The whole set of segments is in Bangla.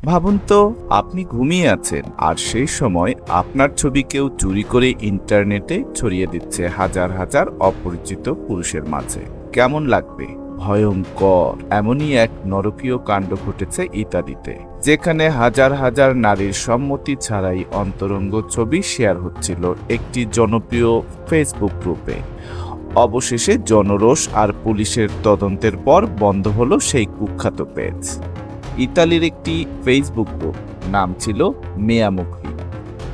ভাবুন তো, আপনি ঘুমিয়ে আছেন আর সেই সময় আপনার ছবি কেউ চুরি করে ইন্টারনেটে ছড়িয়ে দিচ্ছে হাজার হাজার অপরিচিত পুরুষের মাঝে। কেমন লাগবে? ভয়ঙ্কর। এমনই এক নরকীয় কাণ্ড ঘটেছে ইতালিতে, যেখানে হাজার হাজার নারীর সম্মতি ছাড়াই অন্তরঙ্গ ছবি শেয়ার হচ্ছিল একটি জনপ্রিয় ফেসবুক গ্রুপে। অবশেষে জনরোষ আর পুলিশের তদন্তের পর বন্ধ হলো সেই কুখ্যাত পেজ। ইতালির একটি ফেসবুক গ্রুপ, নাম ছিল মেয়ামুখি।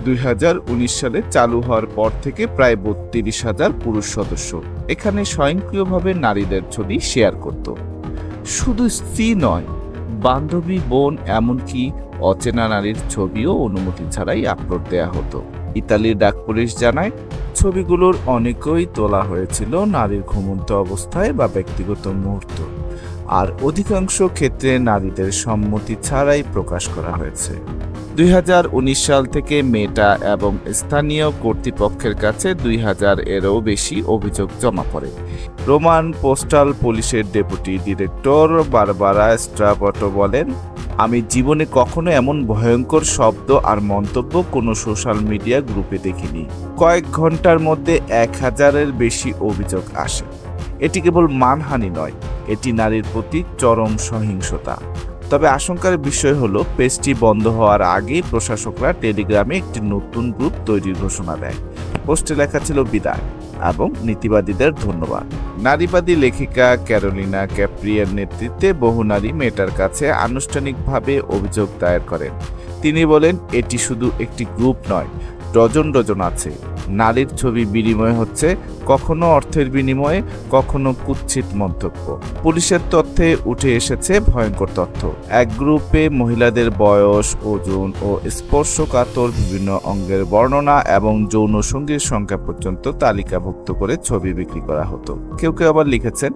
2019 সালে চালু হওয়ার পর থেকে প্রায় 32,000 পুরুষ সদস্য এখানে স্বয়ংক্রিয়ভাবে নারীদের ছবি শেয়ার করত। শুধু স্ত্রী নয়, বান্ধবী, বোন, এমনকি অচেনা নারীর ছবিও অনুমতি ছাড়াই আপলোড দেয়া হতো। ইতালির ডাক পুলিশ জানায়, ছবিগুলোর অনেকই তোলা হয়েছিল নারীর ঘুমন্ত অবস্থায় বা ব্যক্তিগত মুহূর্ত, আর অধিকাংশ ক্ষেত্রে নারীদের সম্মতি ছাড়াই প্রকাশ করা হয়েছে। 2019 সাল থেকে মেটা এবং স্থানীয় কর্তৃপক্ষের কাছে 2000 এরও বেশি অভিযোগ জমা পড়ে। রোমান পোস্টাল পুলিশের ডেপুটি ডিরেক্টর বারবারা স্ট্রাপাটো বলেন, আমি জীবনে কখনো এমন ভয়ঙ্কর শব্দ আর মন্তব্য কোনো সোশ্যাল মিডিয়া গ্রুপে দেখিনি। কয়েক ঘন্টার মধ্যে 1000-এর বেশি অভিযোগ আসে। এটি কেবল মানহানি নয়, এটি নারীর প্রতি চরম সহিংসতা। তবে আশঙ্কার বিষয় হলো, পেজটি বন্ধ হওয়ার আগেই প্রশাসকরা টেলিগ্রামে একটি নতুন গ্রুপ তৈরির ঘোষণা দেয়। পোস্টে লেখা ছিল বিদায় এবং নীতিবাদীদের ধন্যবাদ। নারীবাদী লেখিকা ক্যারোলিনা ক্যাপ্রিয়ের নেতৃত্বে বহু নারী মেটার কাছে আনুষ্ঠানিকভাবে অভিযোগ দায়ের করেন। তিনি বলেন, এটি শুধু একটি গ্রুপ নয়, ডজন ডজন আছে। নারীর ছবি বিনিময় হচ্ছে, কখনো অর্থের বিনিময়ে, কখনো কুৎসিত মন্তব্য। পুলিশের তথ্যে উঠে এসেছে ভয়ঙ্কর তথ্য। এক গ্রুপে মহিলাদের বয়স, ওজন ও স্পর্শকাতর বিভিন্ন অঙ্গের বর্ণনা এবং যৌন সঙ্গীর সংখ্যা পর্যন্ত তালিকাভুক্ত করে ছবি বিক্রি করা হতো। কেউ কেউ আবার লিখেছেন,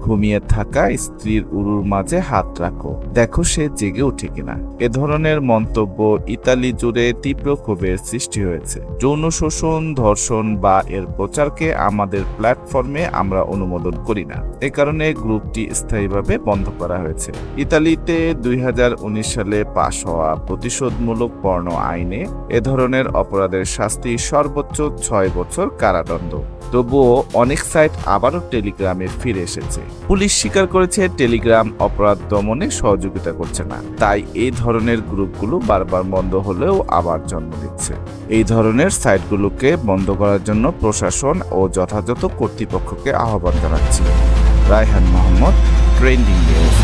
ঘুমিয়ে থাকা স্ত্রীর উরুর মাঝে হাত রাখো, দেখো সে জেগে উঠে কিনা। এ ধরনের মন্তব্য ইতালি জুড়ে তীব্র ক্ষোভের সৃষ্টি হয়েছে। যৌন শোষণ, ধর্ষণ বা এর প্রচারকে আমাদের প্ল্যাটফর্মে আমরা অনুমোদন করি না। এ কারণে গ্রুপটি স্থায়ীভাবে বন্ধ করা হয়েছে। ইতালিতে 2019 সালে পাশ হওয়া প্রতিশোধমূলক পর্ণ আইনে এ ধরনের অপরাধের শাস্তি সর্বোচ্চ 6 বছর কারাদণ্ড। তবুও অনেক সাইট আবারও টেলিগ্রামে ফিরে এসেছে। পুলিশ স্বীকার করেছে, টেলিগ্রাম অপরাধ দমনে সহযোগিতা করছে না, তাই এই ধরনের গ্রুপগুলো বারবার বন্ধ হলেও আবার জন্ম দিচ্ছে। এই ধরনের সাইটগুলোকে বন্ধ করার জন্য প্রশাসন ও যথাযথ কর্তৃপক্ষকে আহ্বান জানাচ্ছি। Raihan Mohammad, trending news.